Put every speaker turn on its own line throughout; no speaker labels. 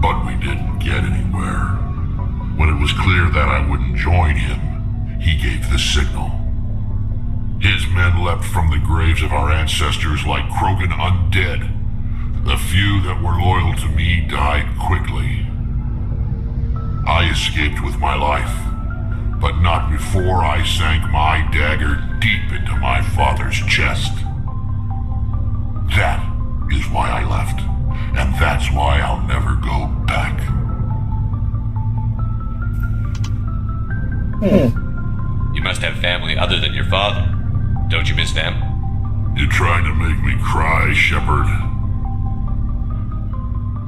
But we didn't get anywhere. When it was clear that I wouldn't join him, he gave the signal. His men leapt from the graves of our ancestors like Krogan undead. The few that were loyal to me died quickly. I escaped with my life, but not before I sank my dagger deep into my father's chest. That is why I left, and that's why I'll never go back.
You must have family other than your father. Don't you miss them?
You're trying to make me cry, Shepard.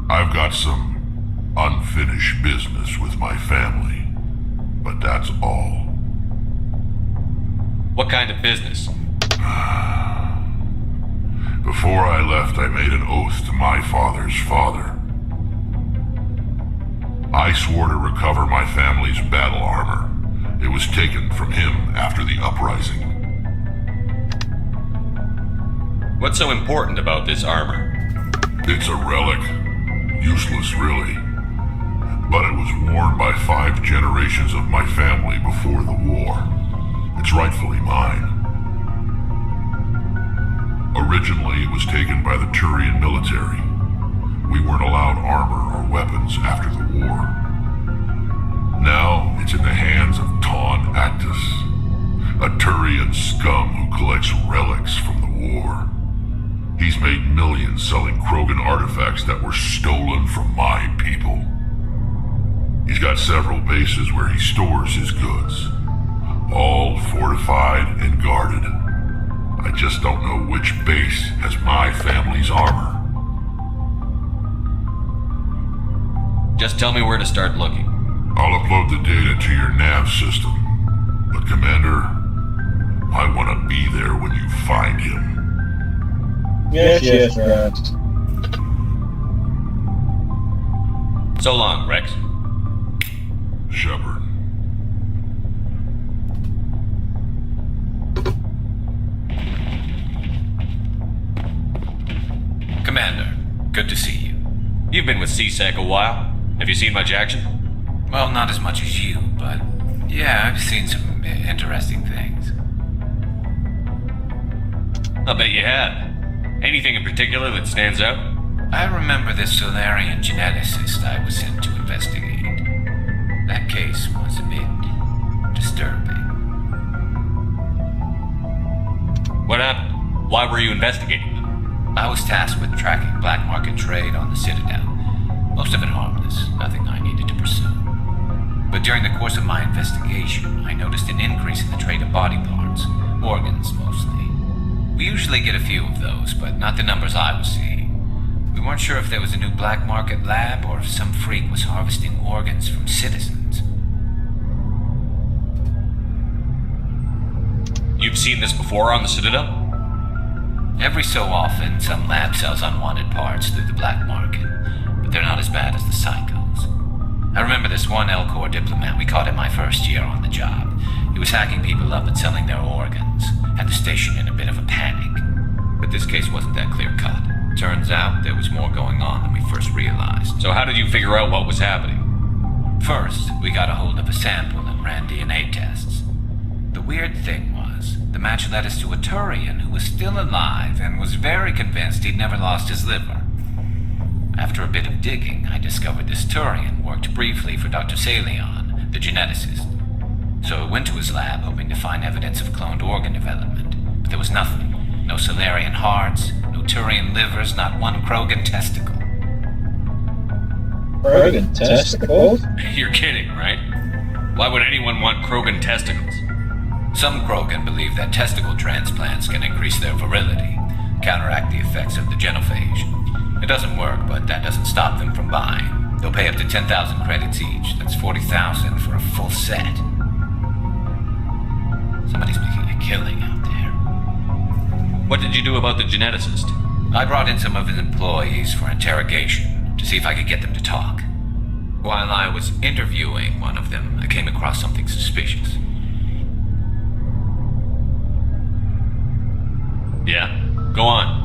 I've got some unfinished business with my family, but that's all.
What kind of business?
Before I left, I made an oath to my father's father. I swore to recover my family's battle armor. It was taken from him after the uprising.
What's so important about this armor?
It's a relic. Useless, really. But it was worn by 5 generations of my family before the war. It's rightfully mine. Originally, it was taken by the Turian military. We weren't allowed armor or weapons after the war. Now, it's in the hands of Ton Actus, a Turian scum who collects relics from the war. He's made millions selling Krogan artifacts that were stolen from my people. He's got several bases where he stores his goods, all fortified and guarded. I just don't know which base has my family's armor.
Just tell me where to start looking.
I'll upload the data to your nav system. But Commander, I want to be there when you find him.
Yes, right.
So long, Rex.
Shepard.
Commander, good to see you.
You've been with C-Sec a while. Have you seen much action?
Well, not as much as you, but yeah, I've seen some interesting things.
I'll bet you have. Anything in particular that stands out?
I remember this Solarian geneticist I was sent to investigate. That case was a bit disturbing.
What happened? Why were you investigating them?
I was tasked with tracking black market trade on the Citadel. Most of it harmless, nothing I needed to pursue. But during the course of my investigation, I noticed an increase in the trade of body parts, organs mostly. We usually get a few of those, but not the numbers I was seeing. We weren't sure if there was a new black market lab or if some freak was harvesting organs from citizens.
You've seen this before on the Citadel?
Every so often, some lab sells unwanted parts through the black market, but they're not as bad as the psychos. I remember this one Elcor diplomat we caught in my first year on the job. He was hacking people up and selling their organs. Had the station in a bit of a panic. But this case wasn't that clear-cut. Turns out there was more going on than we first realized.
So how did you figure out what was happening?
First, we got a hold of a sample and ran DNA tests. The weird thing was, the match led us to a Turian who was still alive and was very convinced he'd never lost his liver. After a bit of digging, I discovered this Turian worked briefly for Dr. Salion, the geneticist. So I went to his lab hoping to find evidence of cloned organ development, but there was nothing. No Solarian hearts, no Turian livers, not one Krogan testicle.
Krogan testicles?
You're kidding, right? Why would anyone want Krogan testicles?
Some Krogan believe that testicle transplants can increase their virility, counteract the effects of the genophage. It doesn't work, but that doesn't stop them from buying. They'll pay up to 10,000 credits each. That's 40,000 for a full set. Somebody's making a killing out there.
What did you do about the geneticist?
I brought in some of his employees for interrogation to see if I could get them to talk. While I was interviewing one of them, I came across something suspicious.
Yeah? Go on.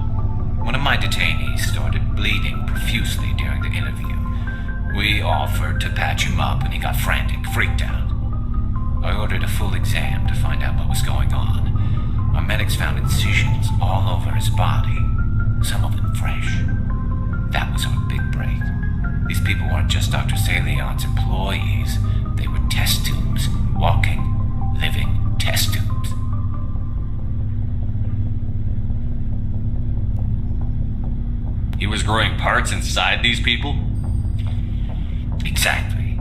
One of my detainees started bleeding profusely during the interview. offered to patch him up and he got frantic, freaked out. I ordered a full exam to find out what was going on. Our medics found incisions all over his body, some of them fresh. That was our big break. These people weren't just Dr. Salion's employees. They were test tubes, walking, living test tubes.
He was growing parts inside these people?
Exactly.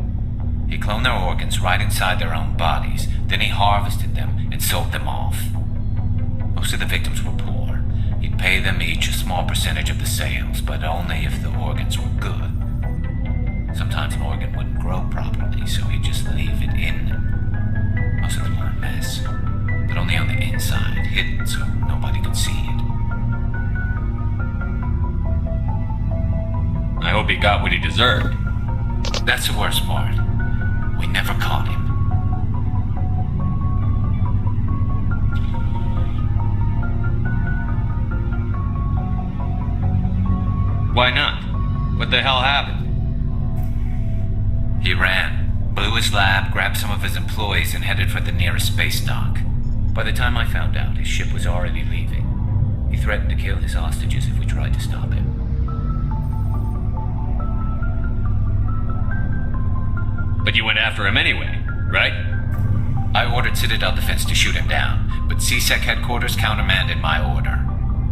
He cloned their organs right inside their own bodies, then he harvested them and sold them off. Most of the victims were poor. He'd pay them each a small percentage of the sales, but only if the organs were good. Sometimes an organ wouldn't grow properly, so he'd just leave it in them. Most of them were a mess, but only on the inside, hidden so nobody could see it.
I hope he got what he deserved.
That's the worst part. We never caught him.
Why not? What the hell happened?
He ran, blew his lab, grabbed some of his employees, and headed for the nearest space dock. By the time I found out, his ship was already leaving. He threatened to kill his hostages if we tried to stop him.
But you went after him anyway, right?
I ordered Citadel Defense to shoot him down, but CSEC headquarters countermanded my order.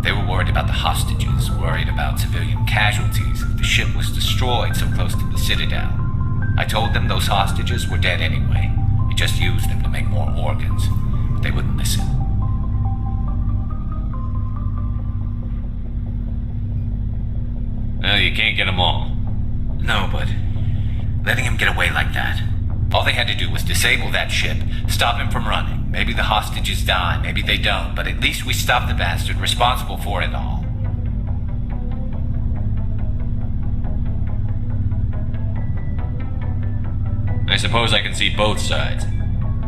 They were worried about the hostages, worried about civilian casualties if the ship was destroyed so close to the Citadel. I told them those hostages were dead anyway. We just used them to make more organs, but they wouldn't listen.
Well, you can't get them all.
No, but letting him get away like that. All they had to do was disable that ship, stop him from running. Maybe the hostages die, maybe they don't, but at least we stopped the bastard responsible for it all.
I suppose I can see both sides.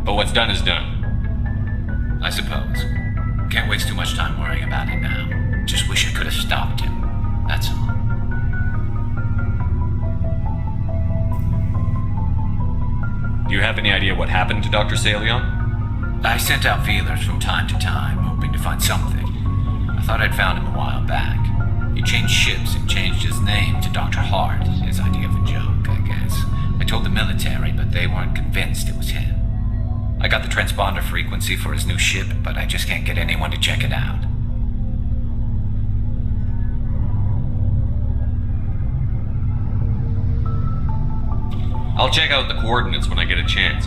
But what's done is done.
I suppose. Can't waste too much time worrying about it now. Just wish I could have stopped him. That's all.
Do you have any idea what happened to Dr. Salion?
I sent out feelers from time to time, hoping to find something. I thought I'd found him a while back. He changed ships and changed his name to Dr. Hart, his idea of a joke, I guess. I told the military, but they weren't convinced it was him. I got the transponder frequency for his new ship, but I just can't get anyone to check it out.
I'll check out the coordinates when I get a chance.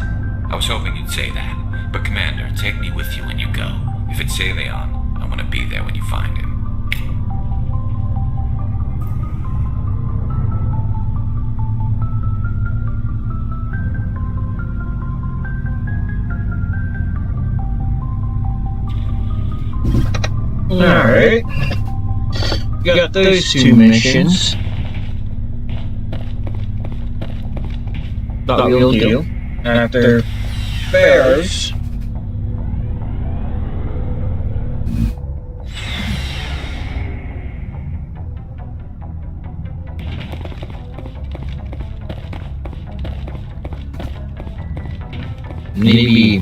I was hoping you'd say that, but Commander, take me with you when you go. If it's Salion, I want to be there when you find him.
Alright. Got those two missions. Thought we'll do. After Bears. Maybe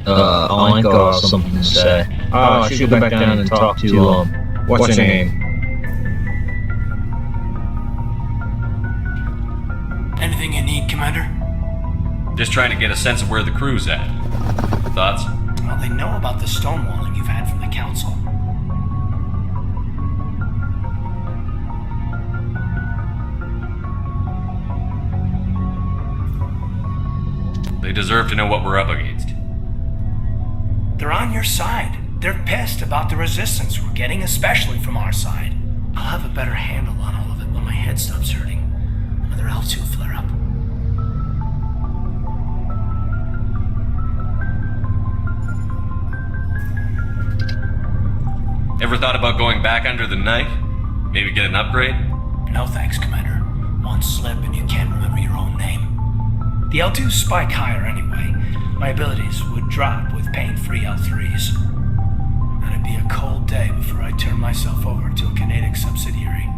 Anka or something to say. I should go back down and talk to what's her name?
Anything you need, Commander?
Just trying to get a sense of where the crew's at. Thoughts?
Well, they know about the stonewalling you've had from the Council.
They deserve to know what we're up against.
They're on your side. They're pissed about the resistance we're getting, especially from our side. I'll have a better handle on all of it when my head stops hurting. Another L2 flare-up.
Ever thought about going back under the knife? Maybe get an upgrade?
No thanks, Commander. One slip and you can't remember your own name. The L2s spike higher anyway. My abilities would drop with pain-free L3s. That'd be a cold day before I turn myself over to a Canadic subsidiary.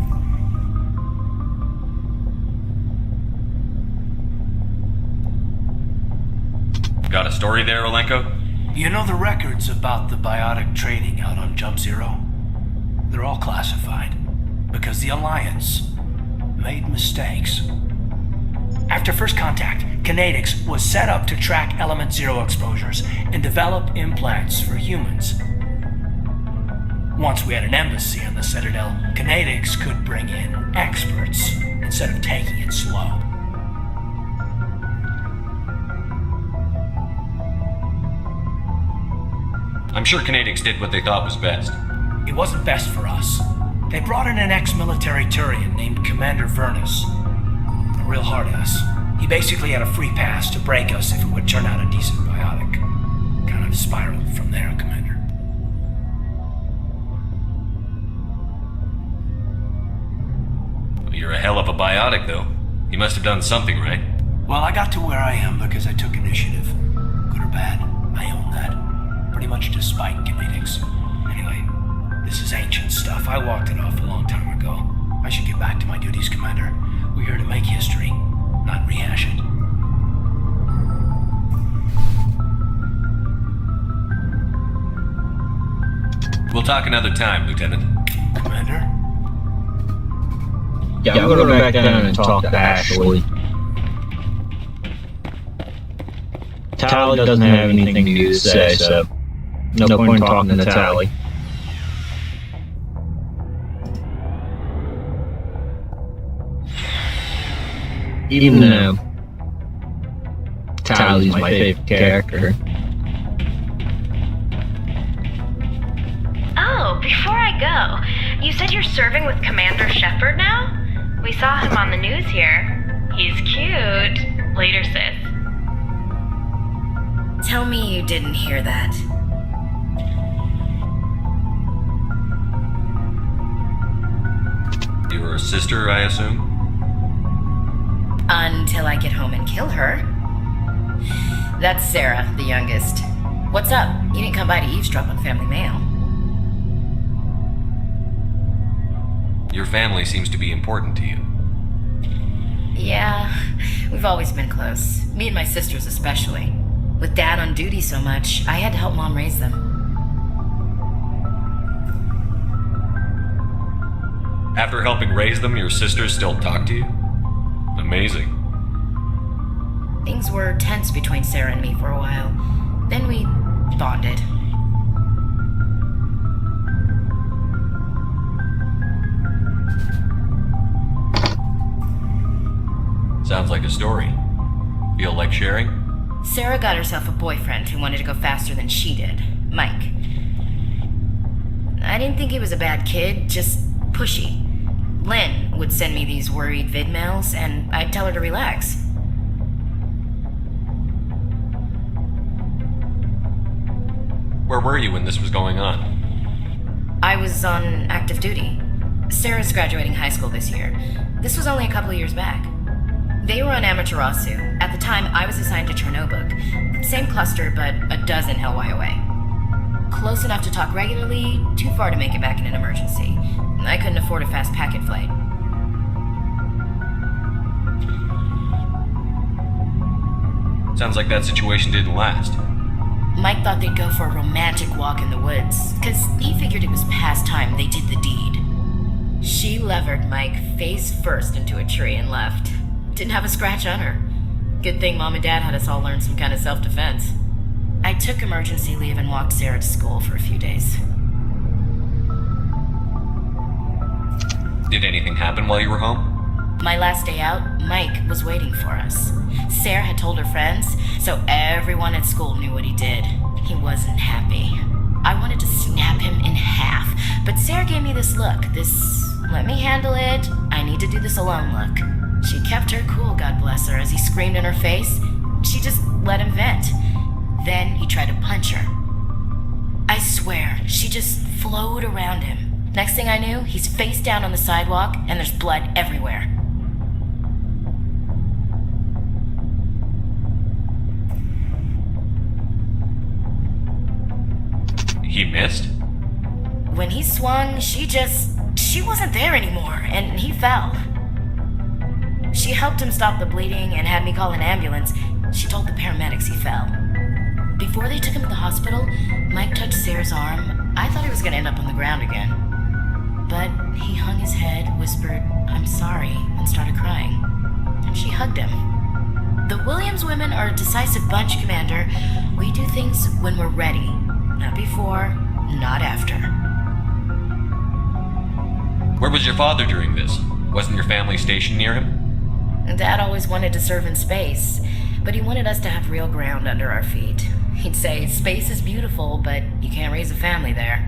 Got a story there, Olenko?
You know the records about the biotic training out on Jump Zero? They're all classified because the Alliance made mistakes. After first contact, Kinetics was set up to track Element Zero exposures and develop implants for humans. Once we had an embassy on the Citadel, Kinetics could bring in experts instead of taking it slow.
I'm sure Kinetics did what they thought was best.
It wasn't best for us. They brought in an ex-military Turian named Commander Vernus. A real hard-ass. He basically had a free pass to break us if it would turn out a decent biotic. Kind of spiraled from there, Commander.
Well, you're a hell of a biotic, though. You must have done something right.
Well, I got to where I am because I took initiative. Good or bad, I own that. Pretty much despite Kinetics. Anyway, this is ancient stuff. I walked it off a long time ago. I should get back to my duties, Commander. We're here to make history, not rehash it.
We'll talk another time, Lieutenant.
Commander?
Yeah, I'm gonna go back down and talk to Ashley. Tally doesn't have anything new to say, so no point in talking to Tally. Even though Tally's my favorite character.
Oh, before I go, you said you're serving with Commander Shepard now? We saw him on the news here. He's cute. Later, sis.
Tell me you didn't hear that.
Your sister, I assume?
Until I get home and kill her. That's Sarah, the youngest. What's up? You didn't come by to eavesdrop on Family Mail.
Your family seems to be important to you.
Yeah, we've always been close. Me and my sisters especially. With Dad on duty so much, I had to help Mom raise them.
After helping raise them, your sisters still talk to you? Amazing.
Things were tense between Sarah and me for a while. Then we bonded.
Sounds like a story. Feel like sharing?
Sarah got herself a boyfriend who wanted to go faster than she did, Mike. I didn't think he was a bad kid, just pushy. Lynn would send me these worried vid mails, and I'd tell her to relax.
Where were you when this was going on?
I was on active duty. Sarah's graduating high school this year. This was only a couple of years back. They were on Amaterasu. At the time, I was assigned to Chernobog. Same cluster, but a dozen Hellwire away. Close enough to talk regularly, too far to make it back in an emergency. I couldn't afford a fast packet flight.
Sounds like that situation didn't last.
Mike thought they'd go for a romantic walk in the woods, because he figured it was past time they did the deed. She levered Mike face first into a tree and left. Didn't have a scratch on her. Good thing Mom and Dad had us all learn some kind of self-defense. I took emergency leave and walked Sarah to school for a few days.
Did anything happen while you were home?
My last day out, Mike was waiting for us. Sarah had told her friends, so everyone at school knew what he did. He wasn't happy. I wanted to snap him in half, but Sarah gave me this look, this let me handle it, I need to do this alone look. She kept her cool, God bless her, as he screamed in her face. She just let him vent. Then he tried to punch her. I swear, she just flowed around him. Next thing I knew, he's face down on the sidewalk and there's blood everywhere.
He missed?
When he swung, she wasn't there anymore, and he fell. She helped him stop the bleeding and had me call an ambulance. She told the paramedics he fell. Before they took him to the hospital, Mike touched Sarah's arm. I thought he was gonna end up on the ground again. But he hung his head, whispered, "I'm sorry," and started crying. And she hugged him. The Williams women are a decisive bunch, Commander. We do things when we're ready. Not before, not after.
Where was your father during this? Wasn't your family stationed near him?
Dad always wanted to serve in space, but he wanted us to have real ground under our feet. He'd say, "Space is beautiful, but you can't raise a family there."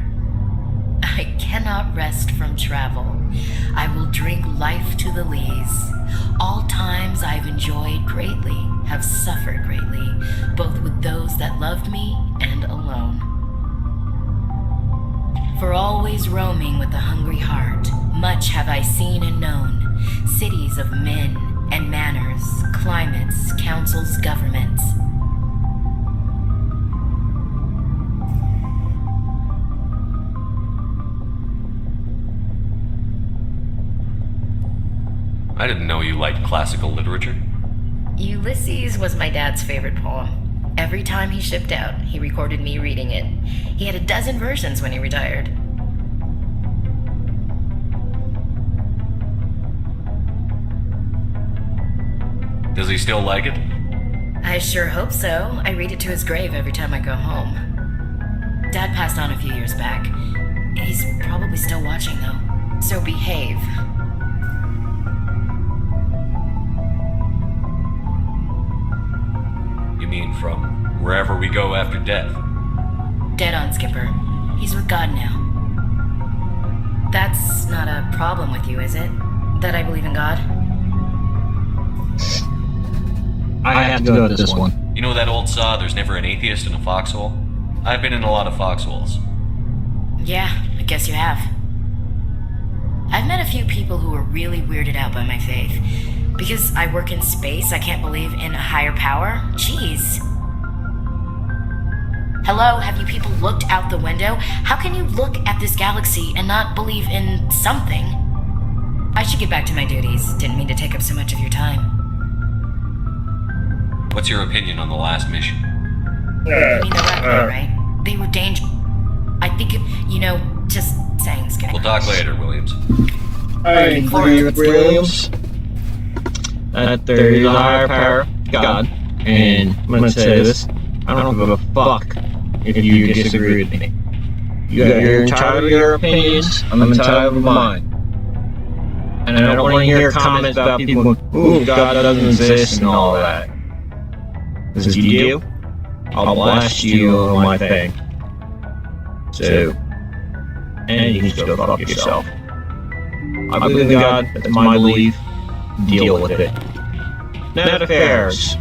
I cannot rest from travel. I will drink life to the lees. All times I've enjoyed greatly, have suffered greatly, both with those that loved me and alone. For always roaming with a hungry heart, much have I seen and known, cities of men and manners, climates, councils, governments.
I didn't know you liked classical literature.
Ulysses was my dad's favorite poem. Every time he shipped out, he recorded me reading it. He had a dozen versions when he retired.
Does he still like it?
I sure hope so. I read it to his grave every time I go home. Dad passed on a few years back. He's probably still watching, though. So behave.
You mean from wherever we go after death?
Dead on, Skipper. He's with God now. That's not a problem with you, is it? That I believe in God?
I have to go to this one.
You know that old saw, "There's never an atheist in a foxhole"? I've been in a lot of foxholes.
Yeah, I guess you have. I've met a few people who were really weirded out by my faith. Because I work in space, I can't believe in a higher power? Jeez. Hello, have you people looked out the window? How can you look at this galaxy and not believe in something? I should get back to my duties. Didn't mean to take up so much of your time.
What's your opinion on the last mission?
You mean the weapon, right? They were dangerous. I think, just saying, Skipper.
We'll talk later, Williams.
I agree with Williams that there is a higher power, God, and I'm gonna say this, I don't give a fuck if you disagree with me. You're entitled to your opinions, I'm entitled to mine. And I don't want to hear comments about people going, "Ooh, God doesn't exist," and all that. Because if you do, I'll blast you on my thing. So, and you can just go fuck yourself. I believe in God, that's my belief. Deal with it. Net affairs.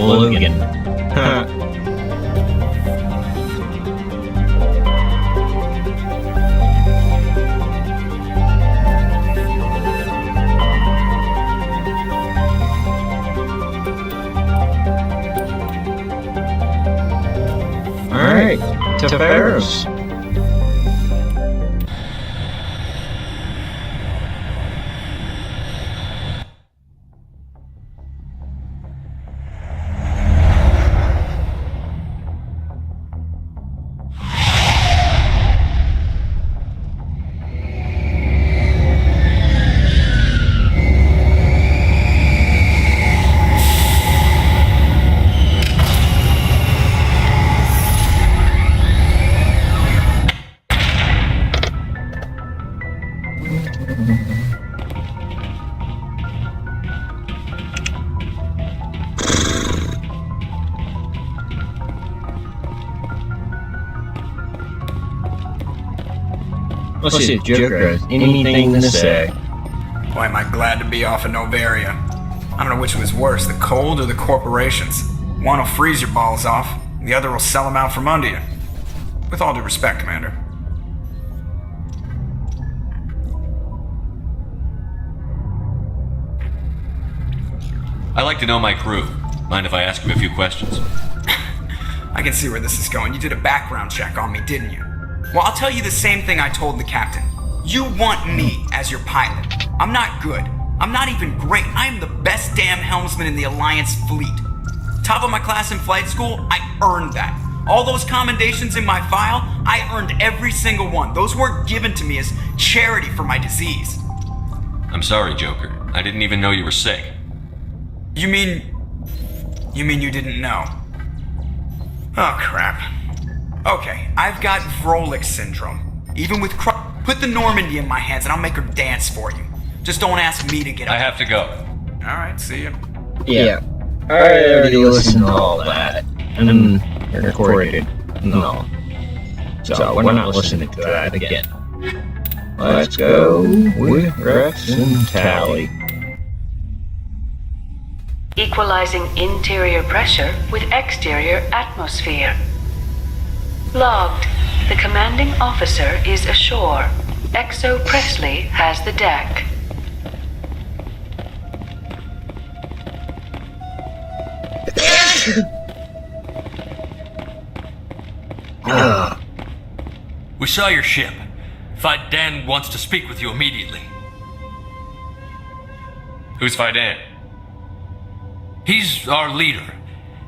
Logan. Alright, to Ferris. Let's see if Joker has anything to say.
Boy, am I glad to be off of Novaria. I don't know which was worse, the cold or the corporations. One will freeze your balls off, the other will sell them out from under you. With all due respect, Commander.
I like to know my crew. Mind if I ask you a few questions?
I can see where this is going. You did a background check on me, didn't you? Well, I'll tell you the same thing I told the captain. You want me as your pilot. I'm not good. I'm not even great. I am the best damn helmsman in the Alliance fleet. Top of my class in flight school, I earned that. All those commendations in my file, I earned every single one. Those weren't given to me as charity for my disease.
I'm sorry, Joker. I didn't even know you were sick.
You mean you didn't know? Oh, crap. Okay, I've got Vrolik syndrome. Even with put the Normandy in my hands and I'll make her dance for you. Just don't ask me to get up.
I have to go.
Alright, see ya.
Yeah. I already listened to all that. And recorded and all. So we're not listening to that again. Let's go with Rex and Tally.
Equalizing interior pressure with exterior atmosphere. Logged. The commanding officer is ashore. Exo Presley has the deck.
We saw your ship. Fidan wants to speak with you immediately.
Who's Fidan?
He's our leader.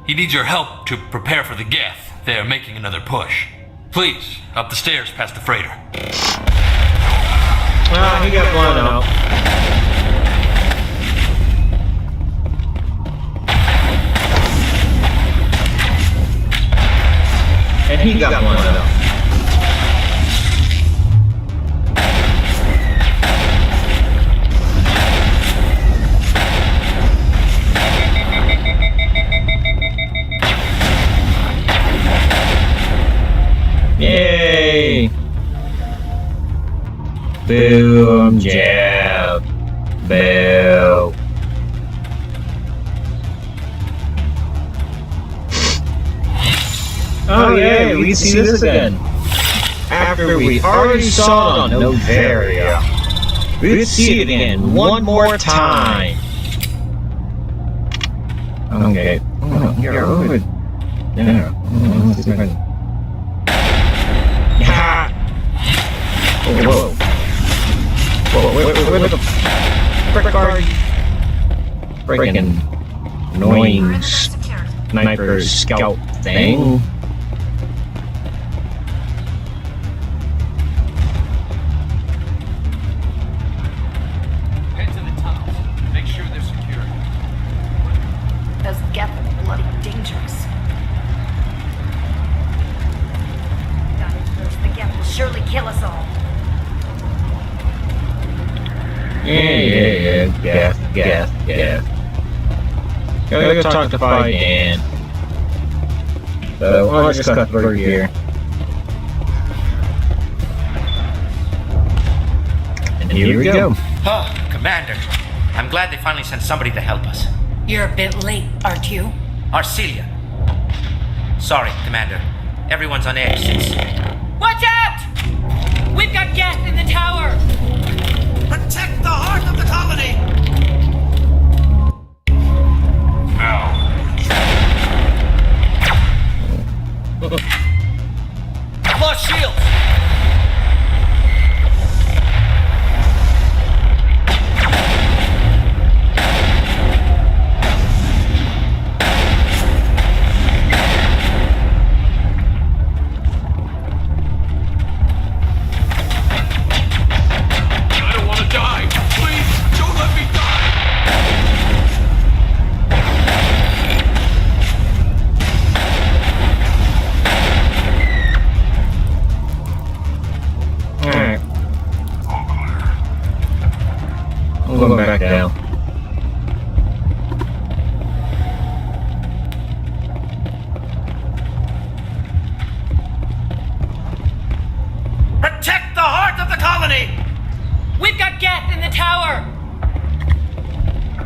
He needs your help to prepare for the Geth. They're making another push. Please, up the stairs past the freighter.
Ah, he got blown out. And he got blown out. Yay! Boom, jab. Boo. Oh yeah, we see this again. After we already saw it on Novaria, we'd see it again one more time. Okay. Oh, you're over there. Let's see if I can... Whoa. Where the frick are you? Freaking annoying sniper scout thing.
Head to the tunnels. Make sure they're secure.
Those Geth are bloody dangerous. God, the Geth will surely kill us all.
Yeah. Geth. Gotta go talk to Fidan. So, I'll just cut through here. And here we go.
Oh, Commander. I'm glad they finally sent somebody to help us.
You're a bit late, aren't you?
Arcelia. Sorry, Commander. Everyone's on edge since...
Watch out! We've got Geth in the tower!
Protect the heart of the colony!
Now,
Lost shields!
I don't want to die. Please, don't let me die.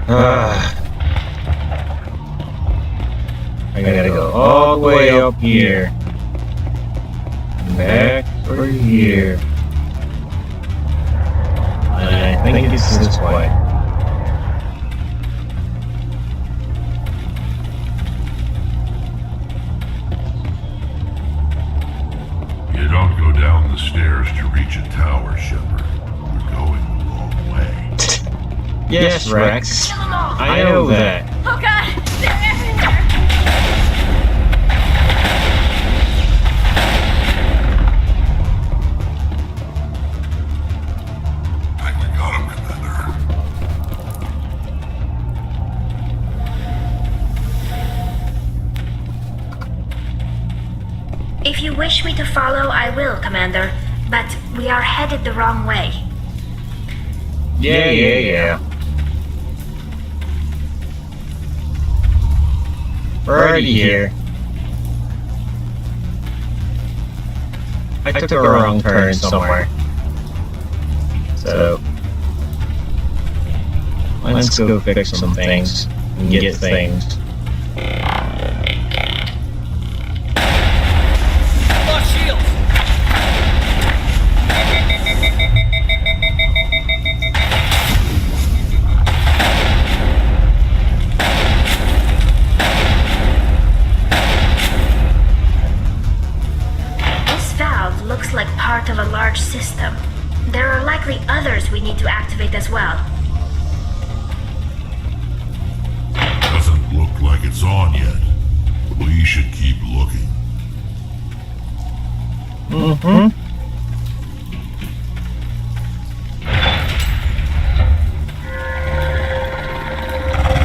I gotta go all the way up here. Back over here. And I think it's this way.
You don't go down the stairs to reach a tower, Shepard. You're going the wrong way.
Yes, Rex. I know that.
Oh god, they're everywhere!
I think we got him, Commander.
If you wish me to follow, I will, Commander. But we are headed the wrong way.
Yeah. We're already here. I took a wrong turn somewhere. So, let's go fix some things and get things.
Lost shields!
This valve looks like part of a large system. There are likely others we need to activate as well.
Doesn't look like it's on yet. We should keep looking.
Mm-hmm.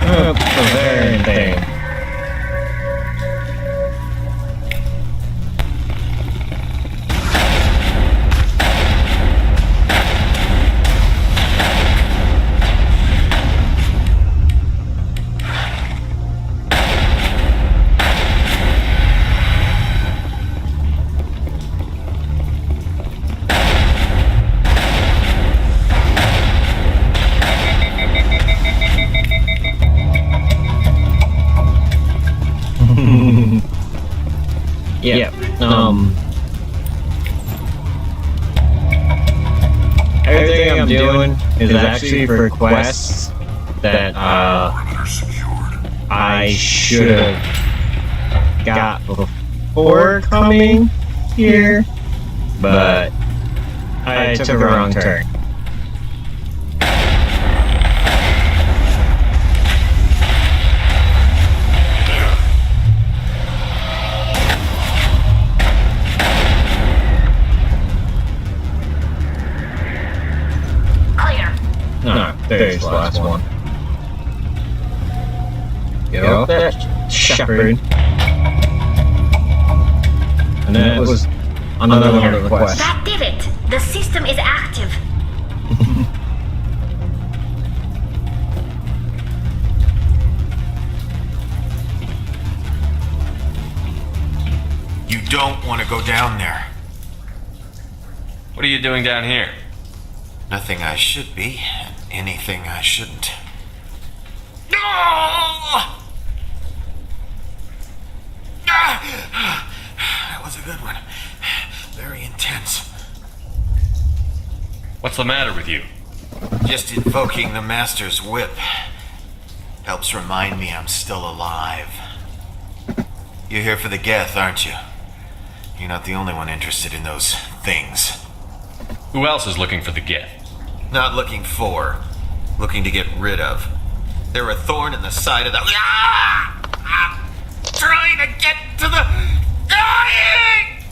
That's the very thing. Yeah. Everything I'm doing is actually for quests that
Perimeter secured.
I should have got before coming here, but I took a wrong turn.
Clear.
No, there's the last one. Get off that Shepard. And that was another one of the quests.
That did it! The system is active.
You don't want to go down there.
What are you doing down here?
Nothing I should be, and anything I shouldn't. That was a good one. Very intense.
What's the matter with you?
Just invoking the Master's whip helps remind me I'm still alive. You're here for the Geth, aren't you? You're not the only one interested in those things.
Who else is looking for the Geth?
Not looking for, looking to get rid of. They're a thorn in the side of the... I'm trying to get to the... Dying!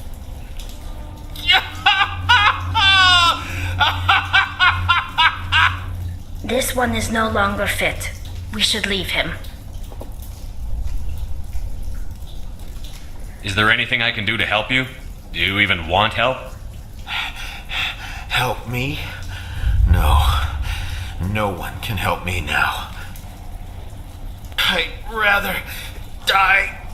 This one is no longer fit. We should leave him.
Is there anything I can do to help you? Do you even want help?
Help me? No. No one can help me now. I'd rather die